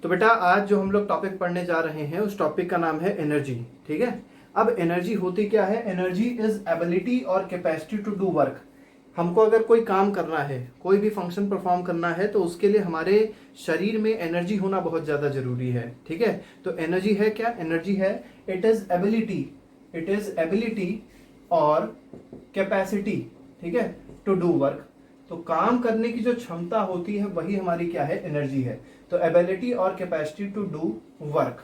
तो बेटा आज जो हम लोग टॉपिक पढ़ने जा रहे हैं उस टॉपिक का नाम है एनर्जी। ठीक है। अब एनर्जी होती क्या है? एनर्जी इज एबिलिटी और कैपेसिटी टू डू वर्क। हमको अगर कोई काम करना है, कोई भी फंक्शन परफॉर्म करना है, तो उसके लिए हमारे शरीर में एनर्जी होना बहुत ज़्यादा जरूरी है। ठीक है। तो एनर्जी है क्या? एनर्जी है इट इज एबिलिटी और कैपेसिटी, ठीक है, टू डू वर्क। तो काम करने की जो क्षमता होती है वही हमारी क्या है? एनर्जी है। तो एबिलिटी और कैपेसिटी टू डू वर्क,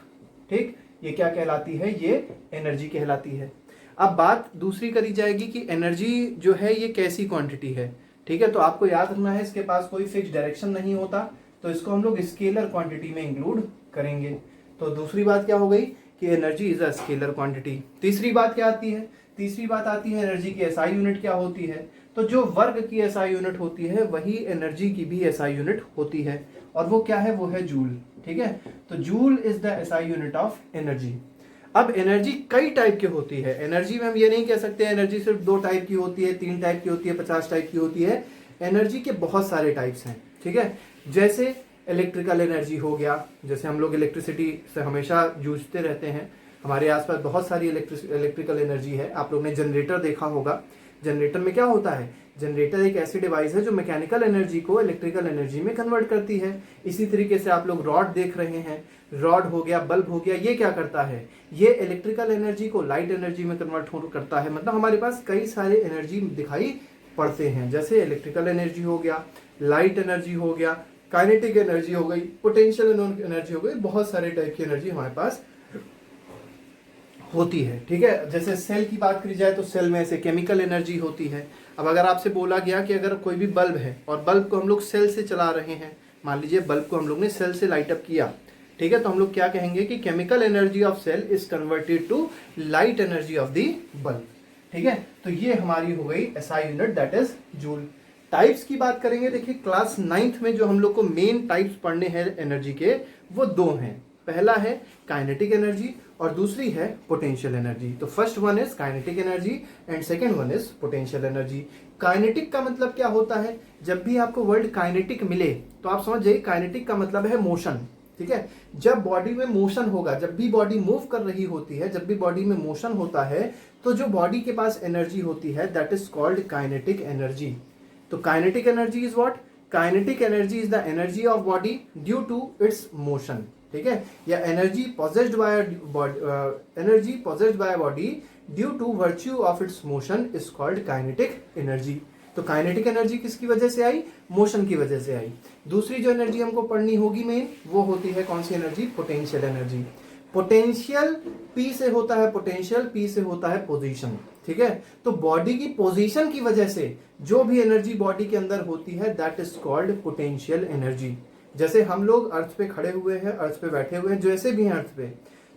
ठीक, ये क्या कहलाती है? ये एनर्जी कहलाती है। अब बात दूसरी करी जाएगी कि एनर्जी जो है ये कैसी क्वांटिटी है। ठीक है। तो आपको याद रखना है इसके पास कोई फिक्स डायरेक्शन नहीं होता, तो इसको हम लोग स्केलर क्वांटिटी में इंक्लूड करेंगे। तो दूसरी बात क्या हो गई कि energy is a scalar quantity. तीसरी बात क्या आती है? तीसरी बात आती है एनर्जी की एसआई यूनिट क्या होती है। तो जो वर्क की एसआई यूनिट होती है वही एनर्जी की भी एसआई यूनिट होती है, और वो क्या है? वो है जूल। ठीक है। तो joule is the SI unit of energy. अब एनर्जी कई टाइप की होती है। एनर्जी में हम ये नहीं कह सकते एनर्जी सिर्फ 2 टाइप की होती है, 3 टाइप की होती है, 50 टाइप की होती है। एनर्जी के बहुत सारे टाइप्स हैं। ठीक है। जैसे इलेक्ट्रिकल एनर्जी हो गया, जैसे हम लोग इलेक्ट्रिसिटी से हमेशा जूझते रहते हैं, हमारे आसपास बहुत सारी इलेक्ट्रिकल एनर्जी है। आप लोग ने जनरेटर देखा होगा। जनरेटर में क्या होता है? जनरेटर एक ऐसी डिवाइस है जो मैकेनिकल एनर्जी को इलेक्ट्रिकल एनर्जी में कन्वर्ट करती है। इसी तरीके से आप लोग रॉड देख रहे हैं, रॉड हो गया, बल्ब हो गया, ये क्या करता है? ये इलेक्ट्रिकल एनर्जी को लाइट एनर्जी में कन्वर्ट करता है। मतलब हमारे पास कई सारे एनर्जी दिखाई पड़ते हैं, जैसे इलेक्ट्रिकल एनर्जी हो गया, लाइट एनर्जी हो गया, काइनेटिक एनर्जी हो गई, पोटेंशियल एनर्जी हो गई, बहुत सारे टाइप की एनर्जी हमारे पास होती है। ठीक है। जैसे सेल की बात करी जाए तो सेल में से केमिकल एनर्जी होती है। अब अगर आपसे बोला गया कि अगर कोई भी बल्ब है और बल्ब को हम लोग सेल से चला रहे हैं, मान लीजिए बल्ब को हम लोग ने सेल से लाइट अप किया, ठीक है, तो हम लोग क्या कहेंगे कि chemical energy of cell is converted to light energy of the bulb. ठीक है। तो ये हमारी हो गई SI unit, that is joule. Types की बात करेंगे, देखिए क्लास 9th में जो हम लोग को मेन टाइप्स पढ़ने हैं एनर्जी के, वो 2 हैं। पहला है काइनेटिक एनर्जी और दूसरी है पोटेंशियल एनर्जी। तो first one is kinetic energy and second one is potential energy. Kinetic का मतलब क्या होता है? जब भी आपको वर्ड काइनेटिक मिले तो आप समझ जाइए काइनेटिक का मतलब है मोशन। ठीक है। जब बॉडी में मोशन होगा, जब भी बॉडी मूव कर रही होती है, जब भी बॉडी में मोशन होता है, तो जो बॉडी के पास एनर्जी होती है that is called kinetic energy. तो kinetic energy is what? Kinetic energy is the energy of body due to its motion. ठीक है। या energy possessed by body due to virtue of its motion is called kinetic energy. तो kinetic energy किसकी वजह से आई? Motion की वजह से आई। दूसरी जो एनर्जी हमको पढ़नी होगी मेन, वो होती है कौन सी energy? Potential energy. Potential P से होता है पोटेंशियल, पी से होता है पोजीशन। ठीक है। तो बॉडी की पोजीशन की वजह से जो भी एनर्जी बॉडी के अंदर होती है that is called potential energy. जैसे हम लोग अर्थ पे खड़े हुए हैं, अर्थ पे बैठे हुए हैं, जैसे भी हैं अर्थ पे,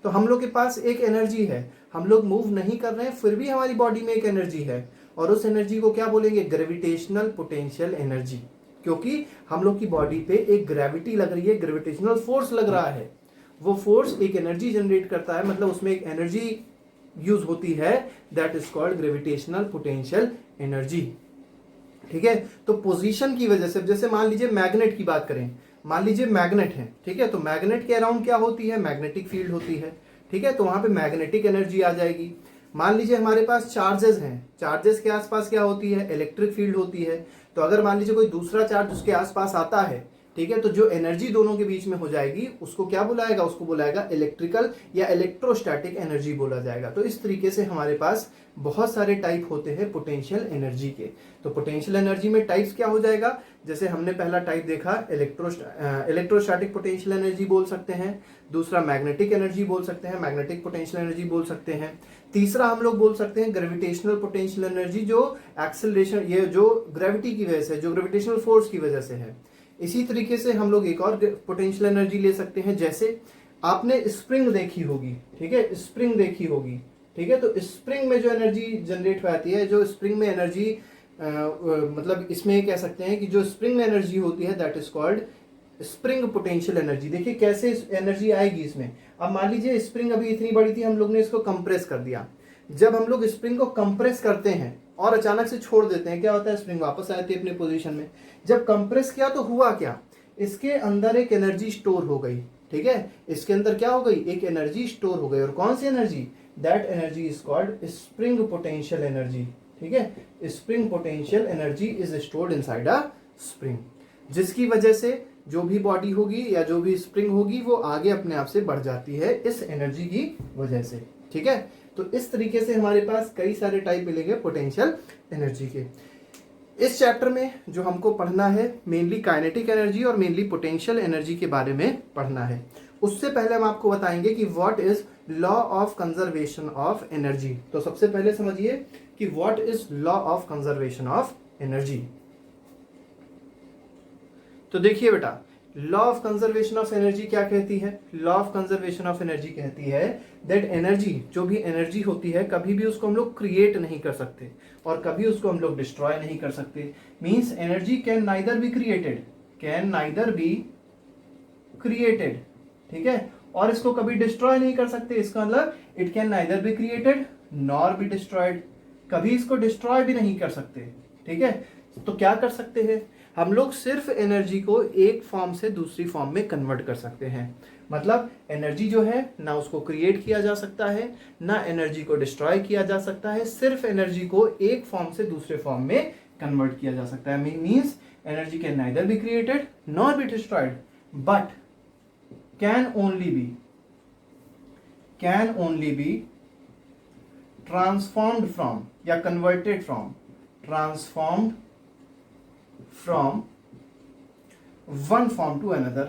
तो हम लोग के पास एक एनर्जी है। हम लोग मूव नहीं कर रहे हैं, फिर भी हमारी बॉडी में एक एनर्जी है, और उस एनर्जी को क्या बोलेंगे? Gravitational potential energy. क्योंकि हम लोग की बॉडी पे एक ग्रेविटी लग रही है, ग्रेविटेशनल फोर्स लग रहा है। वो फोर्स एक एनर्जी जनरेट करता है, मतलब उसमें एक एनर्जी यूज होती है, that is called gravitational potential energy. ठीक है। तो पोजीशन की वजह से, जैसे मान लीजिए मैग्नेट की बात करें, मान लीजिए मैग्नेट है, ठीक है, तो मैग्नेट के अराउंड क्या होती है? मैग्नेटिक फील्ड होती है। ठीक है। तो वहां पे मैग्नेटिक एनर्जी आ जाएगी। मान लीजिए हमारे पास चार्जेस हैं, चार्जेस के आसपास क्या होती है? इलेक्ट्रिक फील्ड होती है। तो अगर मान लीजिए कोई दूसरा चार्ज उसके आसपास आता है, ठीक है, तो जो एनर्जी दोनों के बीच में हो जाएगी उसको क्या बुलाएगा? उसको बुलाएगा इलेक्ट्रिकल या इलेक्ट्रोस्टैटिक एनर्जी बोला जाएगा। तो इस तरीके से हमारे पास बहुत सारे टाइप होते हैं पोटेंशियल एनर्जी के। तो पोटेंशियल एनर्जी में टाइप्स क्या हो जाएगा? जैसे हमने पहला टाइप देखा इलेक्ट्रोस्टैटिक पोटेंशियल एनर्जी बोल सकते हैं, दूसरा मैग्नेटिक एनर्जी बोल सकते हैं, मैग्नेटिक पोटेंशियल एनर्जी बोल सकते हैं, तीसरा हम लोग बोल सकते हैं ग्रेविटेशनल पोटेंशियल एनर्जी, जो एक्सेलरेशन, ये जो ग्रेविटी की वजह से, जो ग्रेविटेशनल फोर्स की वजह से है। इसी तरीके से हम लोग एक और पोटेंशियल एनर्जी ले सकते हैं, जैसे आपने स्प्रिंग देखी होगी, ठीक है, स्प्रिंग देखी होगी, ठीक है, तो स्प्रिंग में जो एनर्जी जनरेट हो जाती है, जो स्प्रिंग में एनर्जी मतलब इसमें कह सकते हैं कि जो स्प्रिंग में एनर्जी होती है that is called spring potential energy. देखिए कैसे एनर्जी आएगी इसमें। अब मान लीजिए स्प्रिंग अभी इतनी बड़ी थी, हम लोग ने इसको कंप्रेस कर दिया। जब हम लोग स्प्रिंग को कंप्रेस करते हैं और अचानक से छोड़ देते हैं, क्या होता है? स्प्रिंग वापस आ जाती है अपने पोजीशन में। जब कंप्रेस किया तो हुआ क्या? इसके अंदर एक एनर्जी स्टोर हो गई, ठीक है, इसके अंदर क्या हो गई, एक एनर्जी स्टोर हो गई, और कौन सी energy, that energy is called spring potential energy. ठीक है, spring potential energy is stored inside a spring, जिसकी वजह से जो भी बॉडी होगी या जो भी स्प्रिंग होगी वो आगे अपने आप से बढ़ जाती है इस एनर्जी की वजह से। ठीक है, तो इस तरीके से हमारे पास कई सारे टाइप मिलेंगे पोटेंशियल एनर्जी के। इस चैप्टर में जो हमको पढ़ना है मेनली काइनेटिक एनर्जी और मेनली पोटेंशियल एनर्जी के बारे में पढ़ना है। उससे पहले हम आपको बताएंगे कि what is law of conservation of energy. तो सबसे पहले समझिए कि what is law of conservation of energy. तो देखिए बेटा, law of conservation of energy क्या कहती है, law of conservation of energy कहती है दैट एनर्जी, जो भी एनर्जी होती है कभी भी उसको हम लोग क्रिएट नहीं कर सकते और कभी उसको हम लोग डिस्ट्रॉय नहीं कर सकते। Means energy can neither be created, can neither be created, ठीक है, और इसको कभी डिस्ट्रॉय नहीं कर सकते। इसका मतलब it can neither be created nor be destroyed, कभी इसको डिस्ट्रॉय भी नहीं कर सकते। ठीक है, तो क्या कर सकते हैं हम लोग, सिर्फ एनर्जी को एक फॉर्म से दूसरी फॉर्म में कन्वर्ट कर सकते हैं। मतलब एनर्जी जो है ना उसको क्रिएट किया जा सकता है ना एनर्जी को डिस्ट्रॉय किया जा सकता है, सिर्फ एनर्जी को एक फॉर्म से दूसरे फॉर्म में कन्वर्ट किया जा सकता है। Means energy can neither be created nor be destroyed but can only be transformed from या converted from from one form to another,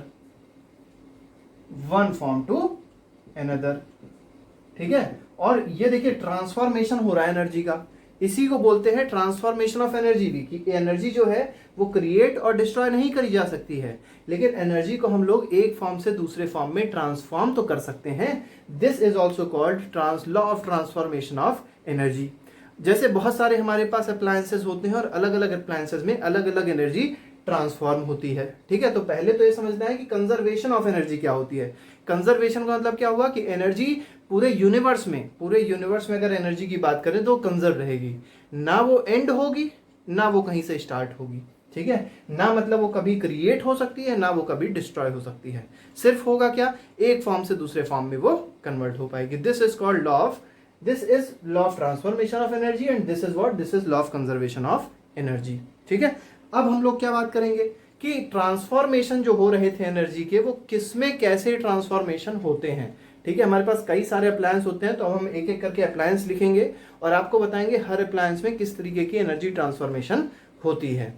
ठीक है। और ये देखिए ट्रांसफॉर्मेशन हो रहा है एनर्जी का, इसी को बोलते हैं ट्रांसफॉर्मेशन ऑफ एनर्जी भी, कि एनर्जी जो है वो क्रिएट और डिस्ट्रॉय नहीं करी जा सकती है, लेकिन एनर्जी को हम लोग एक फॉर्म से दूसरे फॉर्म में ट्रांसफॉर्म तो कर सकते हैं। This is also called law of transformation of energy. जैसे बहुत सारे हमारे पास अप्लायंसेस होते हैं और अलग अलग अप्लायंसेस में अलग अलग एनर्जी ट्रांसफॉर्म होती है। ठीक है, तो पहले तो ये समझना है कि कंजर्वेशन ऑफ एनर्जी क्या होती है। कंजर्वेशन का मतलब क्या हुआ कि एनर्जी पूरे यूनिवर्स में अगर एनर्जी की बात करें तो कंजर्व रहेगी, ना वो एंड होगी ना वो कहीं से स्टार्ट होगी। ठीक है, ना मतलब वो कभी क्रिएट हो सकती है ना वो कभी डिस्ट्रॉय हो सकती है, सिर्फ होगा क्या, एक फॉर्म से दूसरे फॉर्म में वो कन्वर्ट हो पाएगी। This is called This is law of transformation of energy and this is law of conservation of energy। ठीक है, अब हम लोग क्या बात करेंगे कि ट्रांसफॉर्मेशन जो हो रहे थे एनर्जी के वो किसमें कैसे ट्रांसफॉर्मेशन होते हैं। ठीक है, हमारे पास कई सारे अप्लायंस होते हैं, तो हम एक एक करके अप्लायंस लिखेंगे और आपको बताएंगे हर अप्लायंस में किस तरीके की एनर्जी ट्रांसफॉर्मेशन होती है।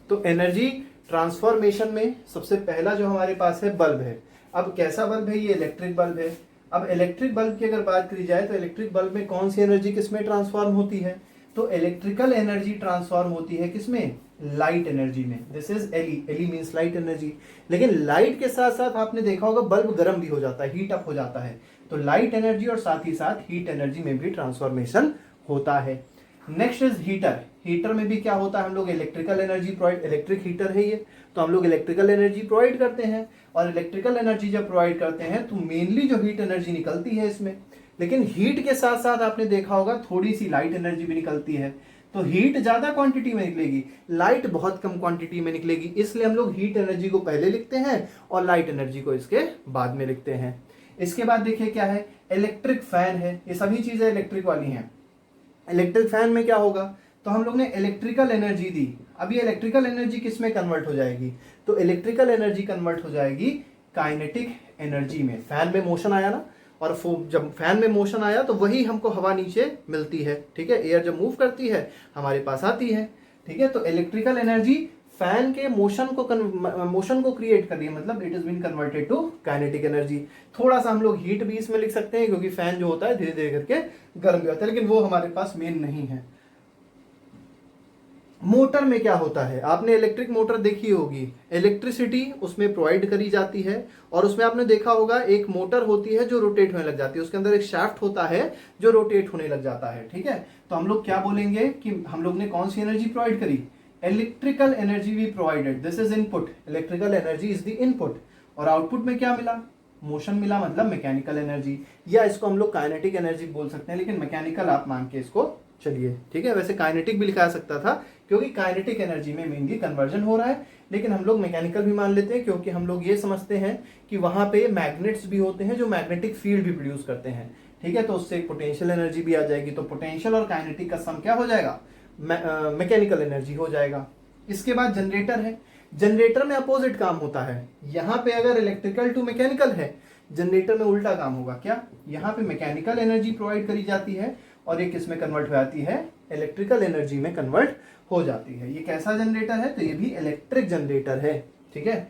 तो एनर्जी ट्रांसफॉर्मेशन में सबसे पहला जो हमारे पास है बल्ब है। अब कैसा बल्ब है, ये इलेक्ट्रिक बल्ब है। अब इलेक्ट्रिक बल्ब की अगर बात करी जाए तो इलेक्ट्रिक बल्ब में कौन सी एनर्जी किसमें ट्रांसफॉर्म होती है, तो इलेक्ट्रिकल एनर्जी ट्रांसफॉर्म होती है किसमें, लाइट एनर्जी में। This is L E means light energy. लेकिन लाइट के साथ साथ आपने देखा होगा बल्ब गर्म भी हो जाता है, हीट अप हो जाता है, तो लाइट एनर्जी और साथ ही साथ हीट एनर्जी में भी ट्रांसफॉर्मेशन होता है। Next is heater. हीटर में भी क्या होता है, हम लोग electrical energy provide, electric heater है ये, तो हम लोग इलेक्ट्रिकल एनर्जी प्रोवाइड करते हैं, और इलेक्ट्रिकल एनर्जी जब प्रोवाइड करते हैं तो मेनली जो हीट एनर्जी निकलती है इसमें, लेकिन हीट के साथ साथ आपने देखा होगा थोड़ी सी लाइट एनर्जी भी निकलती है। तो हीट ज्यादा क्वांटिटी में निकलेगी, लाइट बहुत कम क्वांटिटी में निकलेगी, इसलिए हम लोग हीट एनर्जी को पहले लिखते हैं और लाइट एनर्जी को इसके बाद में लिखते हैं। इसके बाद देखिए क्या है, इलेक्ट्रिक फैन है, ये सभी चीजें इलेक्ट्रिक वाली हैं। इलेक्ट्रिक फैन में क्या होगा, तो हम लोग ने इलेक्ट्रिकल एनर्जी दी, अब ये इलेक्ट्रिकल एनर्जी किस में कन्वर्ट हो जाएगी, तो इलेक्ट्रिकल एनर्जी कन्वर्ट हो जाएगी काइनेटिक एनर्जी में। फैन में मोशन आया ना, और जब फैन में मोशन आया तो वही हमको हवा नीचे मिलती है। ठीक है, एयर जब मूव करती है हमारे पास आती है। ठीक है, तो इलेक्ट्रिकल एनर्जी फैन के मोशन को क्रिएट कर रही है, मतलब it is been converted to kinetic energy. थोड़ा सा हम लोग हीट भी इसमें लिख सकते हैं, क्योंकि फैन जो होता है धीरे धीरे करके गर्म भी होता है, लेकिन वो हमारे पास मेन नहीं है। मोटर में क्या होता है, आपने इलेक्ट्रिक मोटर देखी होगी, इलेक्ट्रिसिटी उसमें प्रोवाइड करी जाती है, और उसमें आपने देखा होगा एक मोटर होती है जो रोटेट होने लग जाती है, उसके अंदर एक शाफ्ट होता है जो रोटेट होने लग जाता है। ठीक है, तो हम लोग क्या बोलेंगे कि हम लोग ने कौन सी एनर्जी प्रोवाइड करी, electrical energy we provided, this is input, electrical energy is the input, और आउटपुट में क्या मिला, मोशन मिला, मतलब मैकेनिकल एनर्जी, या इसको हम लोग काइनेटिक एनर्जी बोल सकते हैं, लेकिन मैकेनिकल आप मान के इसको चलिए। ठीक है, वैसे काइनेटिक भी लिखा जा सकता था क्योंकि काइनेटिक एनर्जी में मेनली कन्वर्जन हो रहा है, लेकिन हम लोग मैकेनिकल भी मान लेते हैं क्योंकि हम लोग ये समझते हैं कि वहां पे मैग्नेट्स भी होते हैं जो मैग्नेटिक फील्ड भी प्रोड्यूस करते हैं। ठीक है, तो उससे पोटेंशियल एनर्जी भी आ जाएगी, तो पोटेंशियल और काइनेटिक का सम क्या हो जाएगा, मैकेनिकल एनर्जी हो जाएगा। इसके बाद जनरेटर है, जनरेटर में अपोजिट काम होता है। यहाँ पे अगर इलेक्ट्रिकल टू मैकेनिकल है, जनरेटर में उल्टा काम होगा। क्या, यहाँ पे मैकेनिकल एनर्जी प्रोवाइड करी जाती है और ये किस में कन्वर्ट हो जाती है, इलेक्ट्रिकल एनर्जी में कन्वर्ट हो जाती है। ये कैसा जनरेटर है, तो ये भी इलेक्ट्रिक जनरेटर है। ठीक है,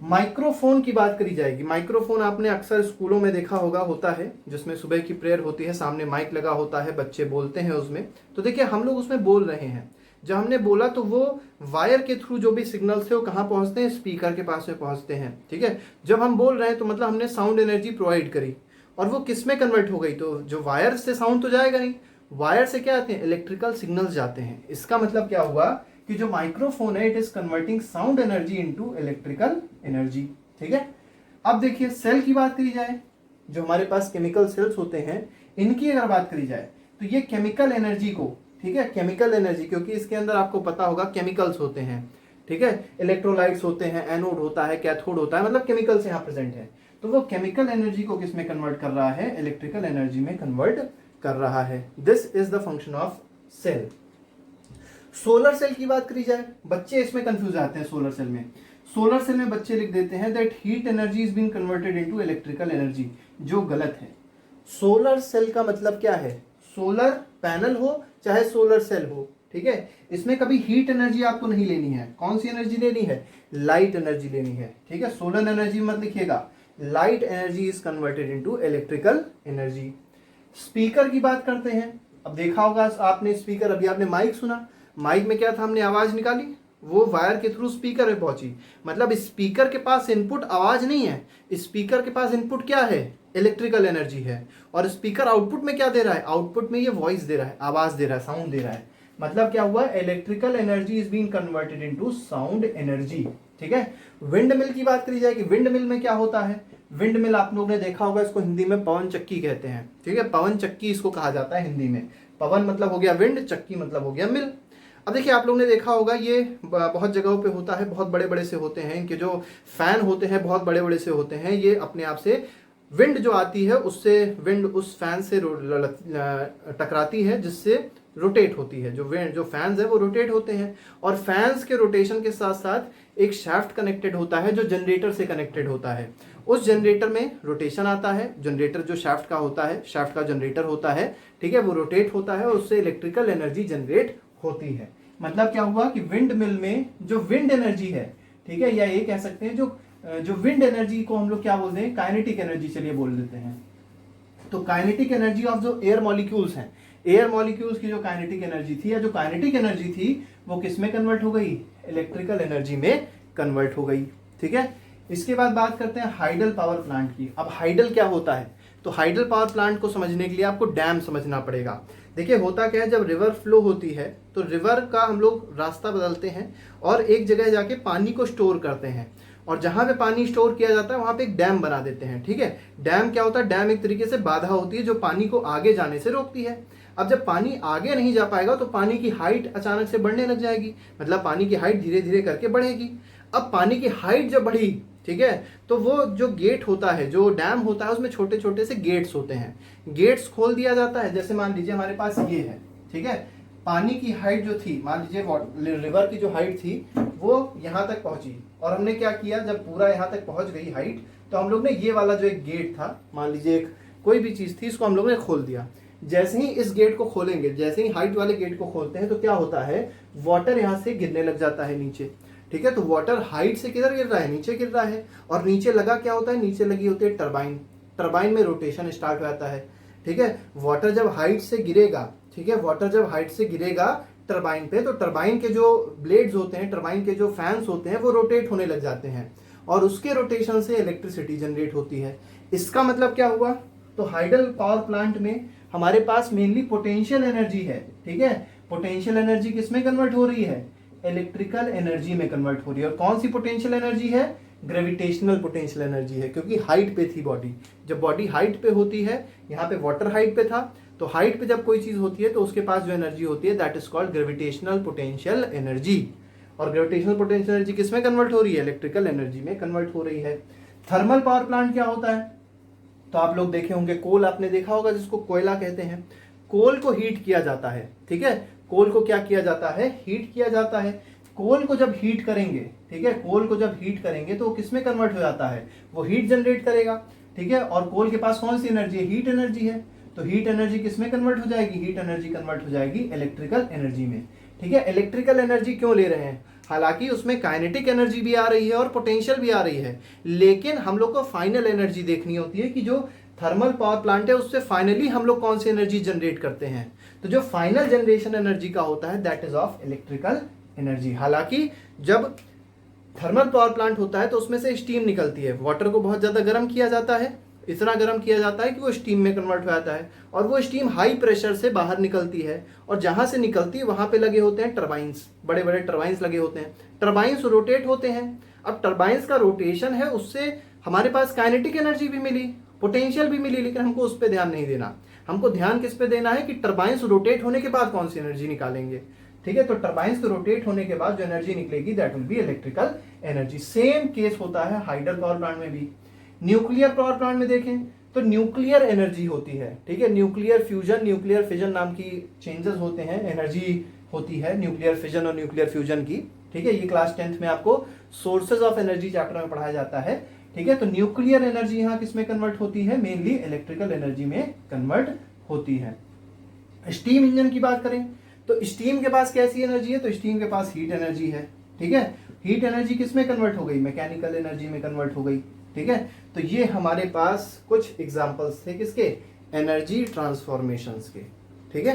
माइक्रोफोन की बात करी जाएगी। माइक्रोफोन आपने अक्सर स्कूलों में देखा होगा, होता है जिसमें सुबह की प्रेयर होती है, सामने माइक लगा होता है, बच्चे बोलते हैं उसमें। तो देखिए हम लोग उसमें बोल रहे हैं, जब हमने बोला तो वो वायर के थ्रू जो भी सिग्नल्स थे वो कहाँ पहुंचते हैं, स्पीकर के पास में पहुंचते हैं। ठीक है, जब हम बोल रहे हैं तो मतलब हमने साउंड एनर्जी प्रोवाइड करी और वो किस में कन्वर्ट हो गई, तो जो वायर से साउंड तो जाएगा नहीं, वायर से क्या आते हैं, इलेक्ट्रिकल सिग्नल्स जाते हैं। इसका मतलब क्या हुआ कि जो माइक्रोफोन है it is converting sound energy into electrical energy. ठीक है, अब देखिए सेल की बात करी जाए, जो हमारे पास केमिकल सेल्स होते हैं, इनकी अगर बात करी जाए तो ये केमिकल एनर्जी को, ठीक है, केमिकल एनर्जी, क्योंकि इसके अंदर आपको पता होगा केमिकल्स होते हैं। ठीक है, इलेक्ट्रोलाइट्स होते हैं, एनोड होता है, कैथोड होता है, मतलब केमिकल्स यहाँ प्रेजेंट है। तो वो केमिकल एनर्जी को किस में कन्वर्ट कर रहा है, इलेक्ट्रिकल एनर्जी में कन्वर्ट कर रहा है। This is the function of cell. Solar cell की बात करी जाए, बच्चे इसमें कंफ्यूज आते हैं। सोलर सेल में बच्चे लिख देते हैं that heat energy is being converted into electrical energy, जो गलत है। सोलर सेल का मतलब क्या है, सोलर पैनल हो चाहे सोलर सेल हो, ठीक है, इसमें कभी हीट एनर्जी आपको नहीं लेनी है। कौन सी एनर्जी लेनी है, लाइट एनर्जी लेनी है। ठीक है, सोलर एनर्जी मत लिखिएगा, light energy is converted into electrical energy. Speaker की बात करते हैं, अब देखा होगा आपने स्पीकर, अभी आपने माइक सुना, माइक में क्या था, हमने आवाज निकाली, वो वायर के थ्रू स्पीकर में पहुंची। मतलब स्पीकर के पास इनपुट आवाज नहीं है, स्पीकर के पास इनपुट क्या है, इलेक्ट्रिकल एनर्जी है। और स्पीकर आउटपुट में क्या दे रहा है, आउटपुट में ये वॉइस दे रहा है, आवाज दे रहा है, साउंड दे रहा है। मतलब क्या हुआ, electrical energy is being converted into sound energy. ठीक है, विंड मिल की बात करी जाए कि विंड मिल में क्या होता है, विंड मिल आप लोगों ने देखा होगा, इसको हिंदी में पवन चक्की कहते हैं। ठीक है, पवन चक्की इसको कहा जाता है हिंदी में। पवन मतलब हो गया विंड, चक्की मतलब हो गया मिल। अब देखिए आप लोगों ने देखा होगा ये बहुत जगहों पे होता है, बहुत बड़े बड़े से होते हैं, इनके जो फैन होते हैं बहुत बड़े बड़े से होते हैं। ये अपने आप से विंड जो आती है उससे विंड उस फैन से टकराती है, जिससे रोटेट होती है। जो फैंस है वो रोटेट होते हैं, और फैंस के रोटेशन के साथ साथ एक शाफ्ट कनेक्टेड होता है जो जनरेटर से कनेक्टेड होता है। उस जनरेटर में रोटेशन आता है, जनरेटर जो शाफ्ट का होता है, शाफ्ट का जनरेटर होता है, ठीक है, वो रोटेट होता है और उससे इलेक्ट्रिकल एनर्जी जनरेट होती है। मतलब क्या हुआ कि विंड मिल में जो विंड एनर्जी है, ठीक है, या ये कह सकते हैं जो विंड एनर्जी को हम लोग क्या बोलते हैं, काइनेटिक एनर्जी, चलिए बोल देते हैं। तो काइनेटिक एनर्जी ऑफ जो एयर मॉलिक्यूल्स हैं, एयर मॉलिक्यूल्स की जो काइनेटिक एनर्जी थी, या जो काइनेटिक एनर्जी थी, वो किस में कन्वर्ट हो गई, इलेक्ट्रिकल एनर्जी में कन्वर्ट हो गई। ठीक है, इसके बाद बात करते हैं हाइडल पावर प्लांट की। अब हाइडल क्या होता है, तो हाइडल पावर प्लांट को समझने के लिए आपको डैम समझना पड़ेगा। देखिए होता क्या है, जब रिवर फ्लो होती है तो रिवर का हम लोग रास्ता बदलते हैं और एक जगह जाके पानी को स्टोर करते हैं, और जहां पे पानी स्टोर किया जाता है वहां पे एक डैम बना देते हैं। ठीक है, डैम क्या होता है, डैम एक तरीके से बाधा होती है जो पानी को आगे जाने से रोकती है। अब जब पानी आगे नहीं जा पाएगा तो पानी की हाइट अचानक से बढ़ने लग जाएगी, मतलब पानी की हाइट धीरे धीरे करके बढ़ेगी। अब पानी की हाइट जब बढ़ी, ठीक है, तो वो जो गेट होता है, जो डैम होता है, उसमें छोटे छोटे से गेट्स होते हैं, गेट्स खोल दिया जाता है। जैसे मान लीजिए हमारे पास ये है, ठीक है, पानी की हाइट जो थी, मान लीजिए रिवर की जो हाइट थी वो यहाँ तक पहुंची, और हमने क्या किया, जब पूरा यहाँ तक पहुंच गई हाइट, तो हम लोग ने ये वाला जो एक गेट था, मान लीजिए एक कोई भी चीज थी, इसको हम लोग ने खोल दिया। जैसे ही इस गेट को खोलेंगे, जैसे ही हाइट वाले गेट को खोलते हैं, तो क्या होता है, वाटर यहाँ से गिरने लग जाता है नीचे। ठीक है, तो वाटर हाइट से किधर गिर रहा है, नीचे गिर रहा है, और नीचे लगा क्या होता है, नीचे लगी होती है टरबाइन, टरबाइन में रोटेशन स्टार्ट हो जाता है। ठीक है, वाटर जब हाइट से गिरेगा, ठीक है, वाटर जब हाइट से गिरेगा टरबाइन पे, तो टरबाइन के जो ब्लेड्स होते हैं, टरबाइन के जो फैंस होते हैं, वो रोटेट होने लग जाते हैं, और उसके रोटेशन से इलेक्ट्रिसिटी जनरेट होती है। इसका मतलब क्या हुआ, तो हाइडल पावर प्लांट में हमारे पास मेनली पोटेंशियल एनर्जी है। ठीक है, पोटेंशियल एनर्जी किसमें कन्वर्ट हो रही है, इलेक्ट्रिकल एनर्जी में कन्वर्ट हो रही है। और कौन सी पोटेंशियल एनर्जी है, ग्रेविटेशनल पोटेंशियल एनर्जी है, क्योंकि हाइट पे थी बॉडी। जब बॉडी हाइट पे होती है, यहाँ पे वाटर हाइट पे था, तो हाइट पे जब कोई चीज होती है तो उसके पास जो एनर्जी होती है that is called gravitational potential energy. और ग्रेविटेशनल पोटेंशियल एनर्जी किस में कन्वर्ट हो रही है? इलेक्ट्रिकल एनर्जी में कन्वर्ट हो रही है। थर्मल पावर प्लांट क्या होता है? तो आप लोग देखे होंगे, कोल आपने देखा होगा जिसको कोयला कहते हैं। कोल को हीट किया जाता है, ठीक है, कोल को क्या किया जाता है? हीट किया जाता है। कोल को जब हीट करेंगे, ठीक है, कोल को जब हीट करेंगे तो वो किस में कन्वर्ट हो जाता है? वो हीट जनरेट करेगा, ठीक है। और कोल के पास कौन सी एनर्जी है? हीट एनर्जी है। तो हीट एनर्जी किस में कन्वर्ट हो जाएगी? हीट एनर्जी कन्वर्ट हो जाएगी इलेक्ट्रिकल एनर्जी में, ठीक है। इलेक्ट्रिकल एनर्जी क्यों ले रहे हैं? हालांकि उसमें काइनेटिक एनर्जी भी आ रही है और पोटेंशियल भी आ रही है, लेकिन हम लोग को फाइनल एनर्जी देखनी होती है कि जो थर्मल पावर प्लांट है उससे फाइनली हम लोग कौन सी एनर्जी जनरेट करते हैं। तो जो फाइनल जनरेशन एनर्जी का होता है that is of electrical energy. हालांकि जब थर्मल पावर प्लांट होता है तो उसमें से स्टीम निकलती है, वाटर को बहुत ज्यादा गर्म किया जाता है, इतना गर्म किया जाता है कि वो स्टीम में कन्वर्ट हो जाता है, और वो स्टीम हाई प्रेशर से बाहर निकलती है, और जहां से निकलती है वहां पे लगे होते हैं टरबाइंस, बड़े बड़े टरबाइंस लगे होते हैं। टरबाइंस रोटेट होते हैं। अब टरबाइंस का रोटेशन है, उससे हमारे पास काइनेटिक एनर्जी भी मिली, पोटेंशियल भी मिली, लेकिन हमको उस पर ध्यान नहीं देना। हमको ध्यान किस पे देना है कि टरबाइंस रोटेट होने के बाद कौन सी एनर्जी निकालेंगे, ठीक है। तो टरबाइंस के रोटेट होने के बाद जो एनर्जी निकलेगी that will be electrical energy. Same case होता है हाइडल पावर प्लांट में भी। न्यूक्लियर पावर प्लांट में देखें तो न्यूक्लियर एनर्जी होती है, ठीक है। न्यूक्लियर फ्यूजन, न्यूक्लियर फिजन नाम की चेंजेस होते हैं, एनर्जी होती है न्यूक्लियर फिजन और न्यूक्लियर फ्यूजन की, ठीक है। ये क्लास 10th में आपको सोर्सेज ऑफ एनर्जी चैप्टर में पढ़ाया जाता है, ठीक है। तो न्यूक्लियर एनर्जी यहाँ किस में कन्वर्ट होती है? मेनली इलेक्ट्रिकल एनर्जी में कन्वर्ट होती है। स्टीम इंजन की बात करें तो स्टीम के पास कैसी एनर्जी है? तो स्टीम के पास हीट एनर्जी है, ठीक है। हीट एनर्जी किस में कन्वर्ट हो गई? मैकेनिकल एनर्जी में कन्वर्ट हो गई, ठीक है। तो ये हमारे पास कुछ एग्जांपल्स थे किसके? एनर्जी ट्रांसफॉर्मेशंस के, ठीक है।